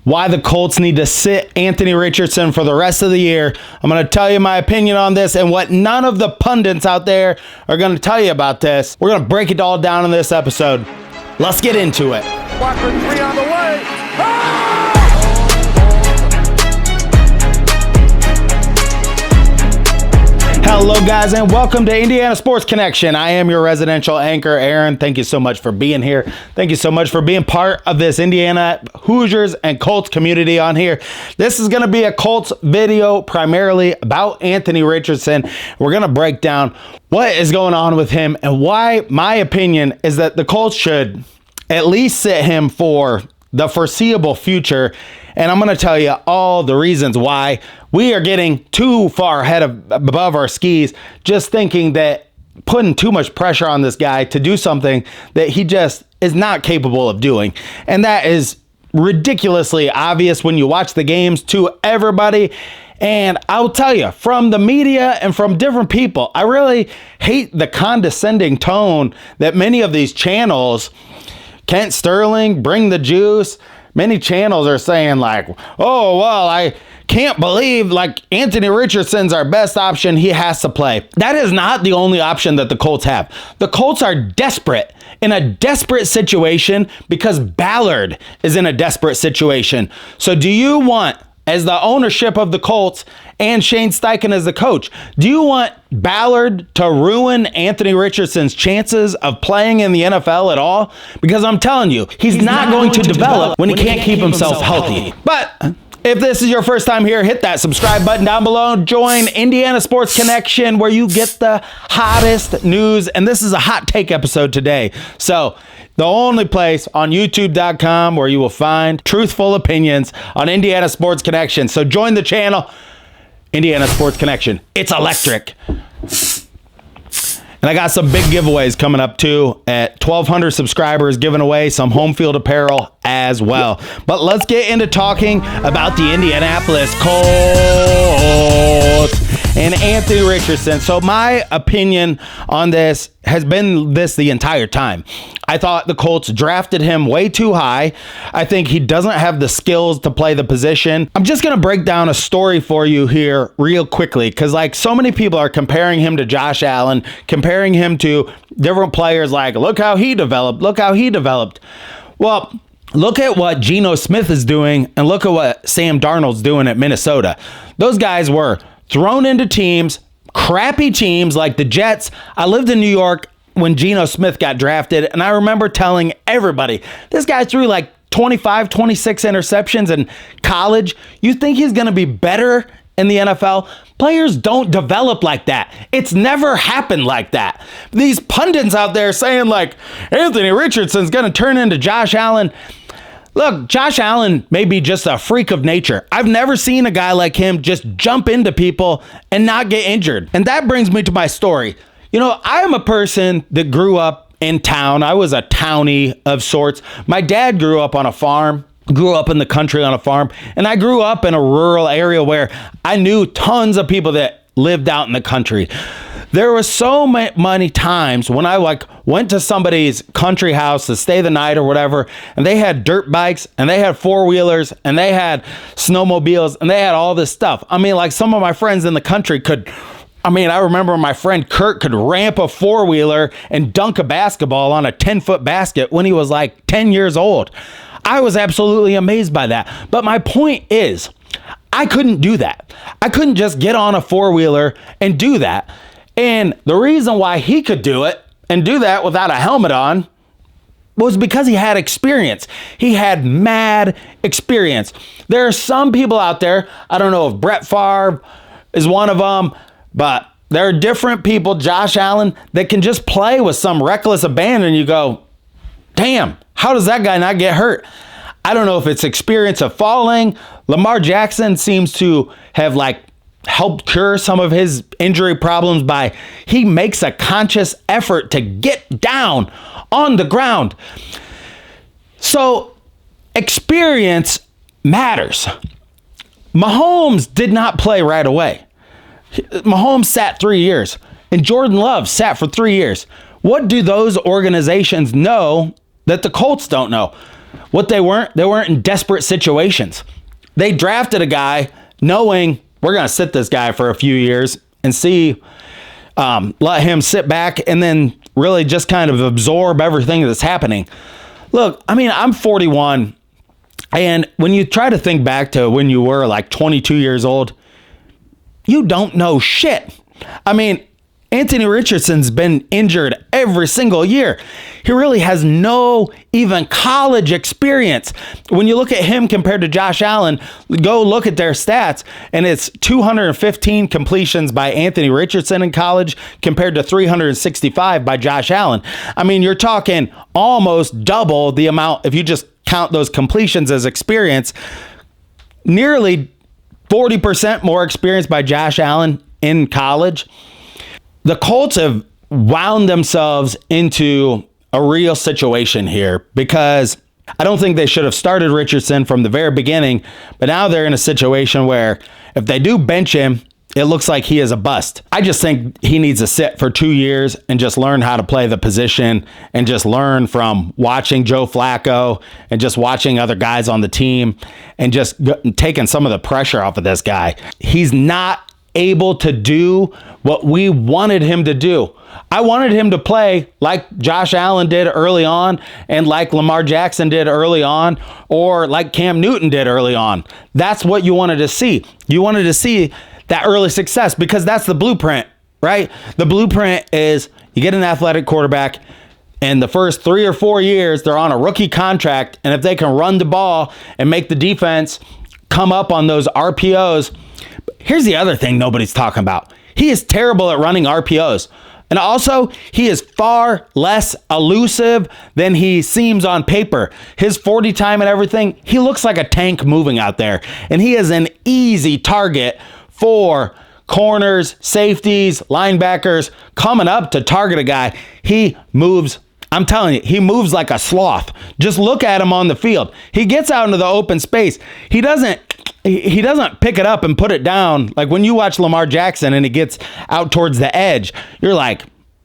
why the Colts need to sit Anthony Richardson for the rest of the year. I'm going to tell you my opinion on this and what none of the pundits out there are going to tell you about this. We're going to break it all down in this episode. Let's get into it. Walker 3 on the way. Hello, guys, and welcome to Indiana Sports Connection. I am your residential anchor, Aaron. Thank you so much for being here. Thank you so much for being part of this Indiana Hoosiers and Colts community on here. This is going to be a Colts video primarily about Anthony Richardson. We're going to break down what is going on with him and why my opinion is that the Colts should at least sit him for the foreseeable future. And I'm going to tell you all the reasons why we are getting too far above our skis, just thinking that putting too much pressure on this guy to do something that he just is not capable of doing. And that is ridiculously obvious when you watch the games to everybody. And I'll tell you, from the media and from different people, I really hate the condescending tone that many of these channels, Kent Sterling, Bring the Juice, many channels are saying like, oh, well, I can't believe like Anthony Richardson's our best option. He has to play. That is not the only option that the Colts have. The Colts are desperate, in a desperate situation, because Ballard is in a desperate situation. So do you want, as the ownership of the Colts and Shane Steichen as the coach, do you want Ballard to ruin Anthony Richardson's chances of playing in the NFL at all? Because I'm telling you, he's not going to develop when he can't keep himself healthy. But if this is your first time here, hit that subscribe button down below. Join Indiana Sports Connection, where you get the hottest news. And this is a hot take episode today. So the only place on youtube.com where you will find truthful opinions on Indiana Sports Connection. So join the channel, Indiana Sports Connection. It's electric. And I got some big giveaways coming up too. At 1,200 subscribers, giving away some home field apparel as well. But let's get into talking about the Indianapolis Colts and Anthony Richardson. So my opinion on this has been this the entire time. I thought the Colts drafted him way too high. I think he doesn't have the skills to play the position. I'm just going to break down a story for you here real quickly, because like so many people are comparing him to Josh Allen, comparing him to different players like, look how he developed, look how he developed. Well, look at what Geno Smith is doing and look at what Sam Darnold's doing at Minnesota. Those guys were thrown into teams, crappy teams like the Jets. I lived in New York when Geno Smith got drafted, and I remember telling everybody, this guy threw like 25, 26 interceptions in college. You think he's going to be better in the NFL? Players don't develop like that. It's never happened like that. These pundits out there saying like, Anthony Richardson's going to turn into Josh Allen. Look, Josh Allen may be just a freak of nature. I've never seen a guy like him just jump into people and not get injured. And that brings me to my story. You know, I am a person that grew up in town. I was a townie of sorts. My dad grew up on a farm, grew up in the country on a farm, and I grew up in a rural area where I knew tons of people that lived out in the country. There was so many times when I went to somebody's country house to stay the night or whatever, and they had dirt bikes and they had four-wheelers and they had snowmobiles and they had all this stuff. I mean, like some of my friends in the country I remember my friend Kurt could ramp a four-wheeler and dunk a basketball on a 10-foot basket when he was like 10 years old. I was absolutely amazed by that. But my point is, I couldn't do that. I couldn't just get on a four-wheeler and do that. And the reason why he could do it and do that without a helmet on was because he had experience. He had mad experience. There are some people out there, I don't know if Brett Favre is one of them, but there are different people, Josh Allen, that can just play with some reckless abandon. You go, damn, how does that guy not get hurt? I don't know if it's experience of falling. Lamar Jackson seems to have helped cure some of his injury problems by he makes a conscious effort to get down on the ground. So experience matters. Mahomes did not play right away. Mahomes sat 3 years, and Jordan Love sat for 3 years. What do those organizations know that the Colts don't know? What they weren't in desperate situations. They drafted a guy knowing we're going to sit this guy for a few years and see, let him sit back and then really just kind of absorb everything that's happening. Look, I mean, I'm 41, and when you try to think back to when you were like 22 years old, you don't know shit. I mean, Anthony Richardson's been injured every single year. He really has no even college experience. When you look at him compared to Josh Allen, go look at their stats, and it's 215 completions by Anthony Richardson in college compared to 365 by Josh Allen. I mean, you're talking almost double the amount if you just count those completions as experience. Nearly 40% more experience by Josh Allen in college. The Colts have wound themselves into a real situation here because I don't think they should have started Richardson from the very beginning, but now they're in a situation where if they do bench him, it looks like he is a bust. I just think he needs to sit for 2 years and just learn how to play the position and just learn from watching Joe Flacco and just watching other guys on the team and just taking some of the pressure off of this guy. He's not able to do what we wanted him to do. I wanted him to play like Josh Allen did early on and like Lamar Jackson did early on or like Cam Newton did early on. That's what you wanted to see. You wanted to see that early success because that's the blueprint, right? The blueprint is you get an athletic quarterback and the first 3 or 4 years they're on a rookie contract, and if they can run the ball and make the defense come up on those RPOs. Here's the other thing nobody's talking about. He is terrible at running RPOs. And also, he is far less elusive than he seems on paper. His 40 time and everything, he looks like a tank moving out there. And he is an easy target for corners, safeties, linebackers coming up to target a guy. He moves, I'm telling you, he moves like a sloth. Just look at him on the field. He gets out into the open space. He doesn't pick it up and put it down. Like when you watch Lamar Jackson and he gets out towards the edge, you're like,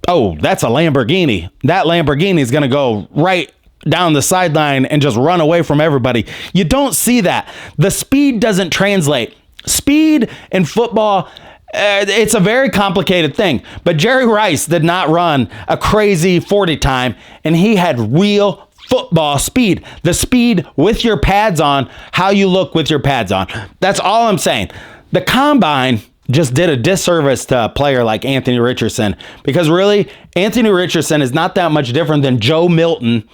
oh, that's a Lamborghini. That Lamborghini is going to go right down the sideline and just run away from everybody. You don't see that. The speed doesn't translate. Speed in football, it's a very complicated thing. But Jerry Rice did not run a crazy 40 time, and he had real football speed. The speed with your pads on, how you look with your pads on. That's all I'm saying. The combine just did a disservice to a player like Anthony Richardson because really, Anthony Richardson is not that much different than Joe Milton,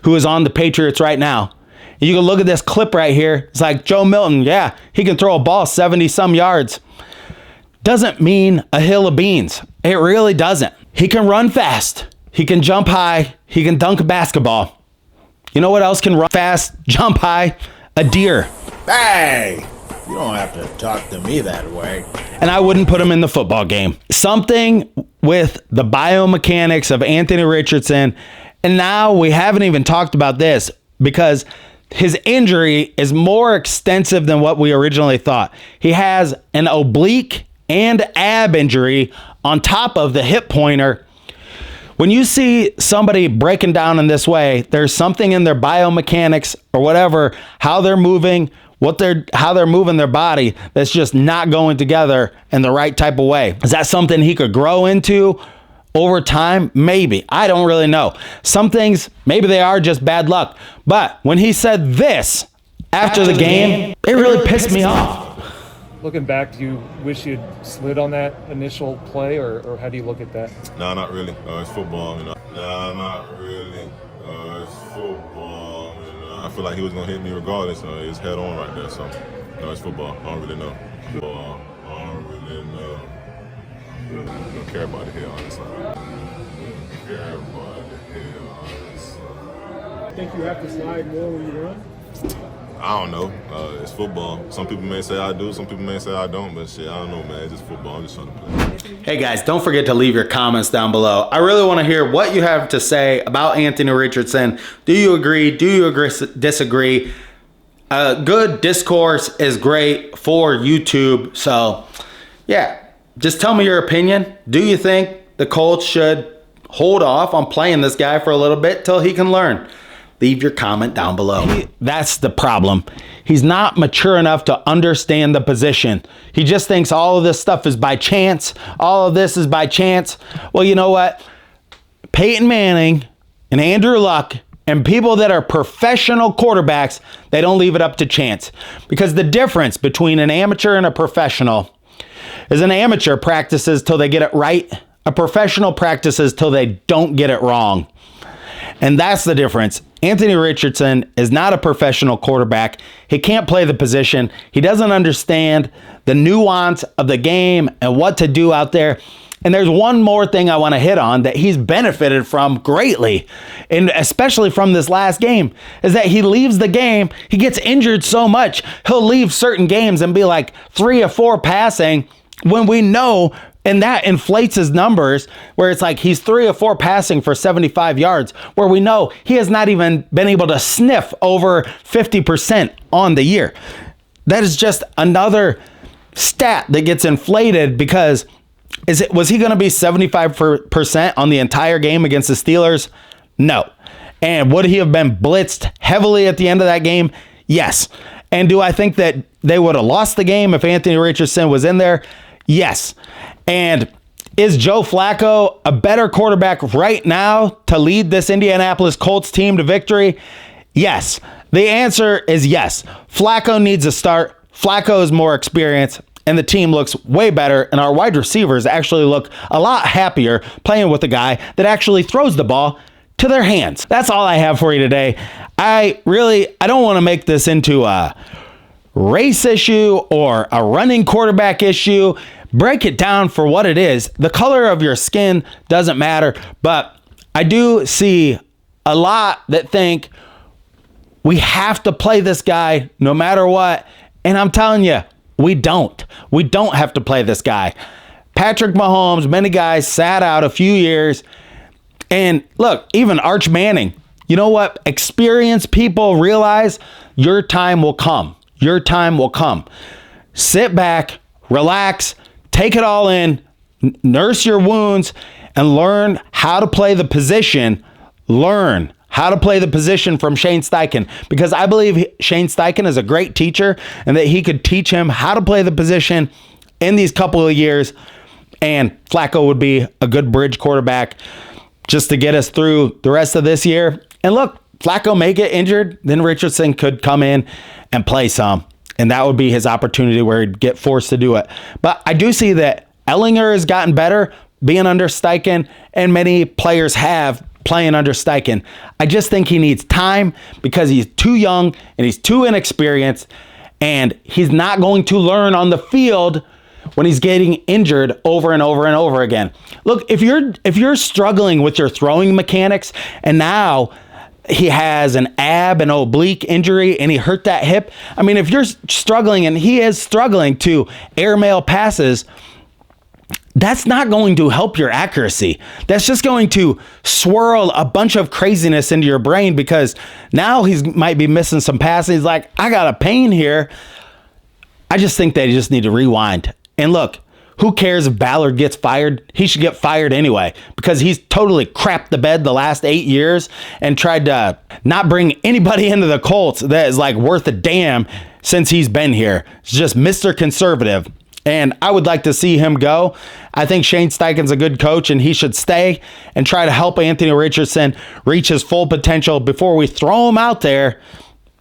who is on the Patriots right now. You can look at this clip right here. It's like Joe Milton, yeah, he can throw a ball 70 some yards. Doesn't mean a hill of beans. It really doesn't. He can run fast. He can jump high. He can dunk a basketball. You know what else can run fast, jump high? A deer. Hey, you don't have to talk to me that way. And I wouldn't put him in the football game. Something with the biomechanics of Anthony Richardson. And now we haven't even talked about this because his injury is more extensive than what we originally thought. He has an oblique and ab injury on top of the hip pointer. When you see somebody breaking down in this way, there's something in their biomechanics or whatever, how they're moving, how they're moving their body that's just not going together in the right type of way. Is that something he could grow into over time? Maybe. I don't really know. Some things, maybe they are just bad luck. But when he said this after the game, it really pissed me off. Looking back, do you wish you'd slid on that initial play, or how do you look at that? No, not really. It's football. No, not really. It's football. I feel like he was going to hit me regardless. It's head on right there. So, no, it's football. I don't really know. I don't really know. I don't care about the hill, honestly. Care about the hill, honestly. Think you have to slide more when you run? I don't know. It's football. Some people may say I do, some people may say I don't, but shit, I don't know, man. It's just football. I'm just trying to play. Hey guys, don't forget to leave your comments down below. I really want to hear what you have to say about Anthony Richardson. Do you agree? Do you disagree? Good discourse is great for YouTube. So, yeah, just tell me your opinion. Do you think the Colts should hold off on playing this guy for a little bit till he can learn? leave your comment down below. That's the problem. He's not mature enough to understand the position. He just thinks all of this stuff is by chance. All of this is by chance. Well, you know what? Peyton Manning and Andrew Luck and people that are professional quarterbacks, they don't leave it up to chance. Because the difference between an amateur and a professional is an amateur practices till they get it right. A professional practices till they don't get it wrong. And that's the difference. Anthony Richardson is not a professional quarterback. He can't play the position. He doesn't understand the nuance of the game and what to do out there. And there's one more thing I want to hit on that he's benefited from greatly, and especially from this last game, is that he leaves the game. He gets injured so much, he'll leave certain games and be like 3 or 4 passing when we know, and that inflates his numbers, where it's like he's 3 or 4 passing for 75 yards, where we know he has not even been able to sniff over 50% on the year. That is just another stat that gets inflated because was he going to be 75% on the entire game against the Steelers? No. And would he have been blitzed heavily at the end of that game? Yes. And do I think that they would have lost the game if Anthony Richardson was in there? Yes. And is Joe Flacco a better quarterback right now to lead this Indianapolis Colts team to victory? Yes. The answer is yes. Flacco needs a start. Flacco is more experienced, and the team looks way better, and our wide receivers actually look a lot happier playing with a guy that actually throws the ball to their hands. That's all I have for you today. I don't want to make this into a race issue or a running quarterback issue. Break it down for what it is. The color of your skin doesn't matter, but I do see a lot that think we have to play this guy no matter what, and I'm telling you, we don't. We don't have to play this guy. Patrick Mahomes, many guys sat out a few years. And look, even Arch Manning, you know what? Experienced people realize your time will come. Your time will come. Sit back, relax, take it all in, nurse your wounds, and learn how to play the position. Learn how to play the position from Shane Steichen, because I believe Shane Steichen is a great teacher and that he could teach him how to play the position in these couple of years, and Flacco would be a good bridge quarterback just to get us through the rest of this year. And look, Flacco may get injured, then Richardson could come in and play some, and that would be his opportunity where he'd get forced to do it. But I do see that Ellinger has gotten better being under Steichen, and many players have playing under Steichen. I just think he needs time because he's too young and he's too inexperienced, and he's not going to learn on the field when he's getting injured over and over and over again. Look, if you're struggling with your throwing mechanics, and now he has an ab and oblique injury and he hurt that hip. I mean, if you're struggling, and he is struggling to airmail passes, that's not going to help your accuracy. That's just going to swirl a bunch of craziness into your brain, because now he might be missing some passes. He's like, I got a pain here. I just think they just need to rewind. And look, who cares if Ballard gets fired? He should get fired anyway, because he's totally crapped the bed the last 8 years and tried to not bring anybody into the Colts that is like worth a damn since he's been here. It's just Mr. Conservative. And I would like to see him go. I think Shane Steichen's a good coach, and he should stay and try to help Anthony Richardson reach his full potential before we throw him out there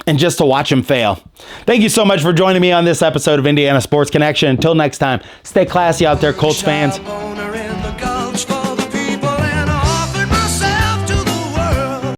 and just to watch him fail. Thank you so much for joining me on this episode of Indiana Sports Connection. Until next time, stay classy out there, Colts fans.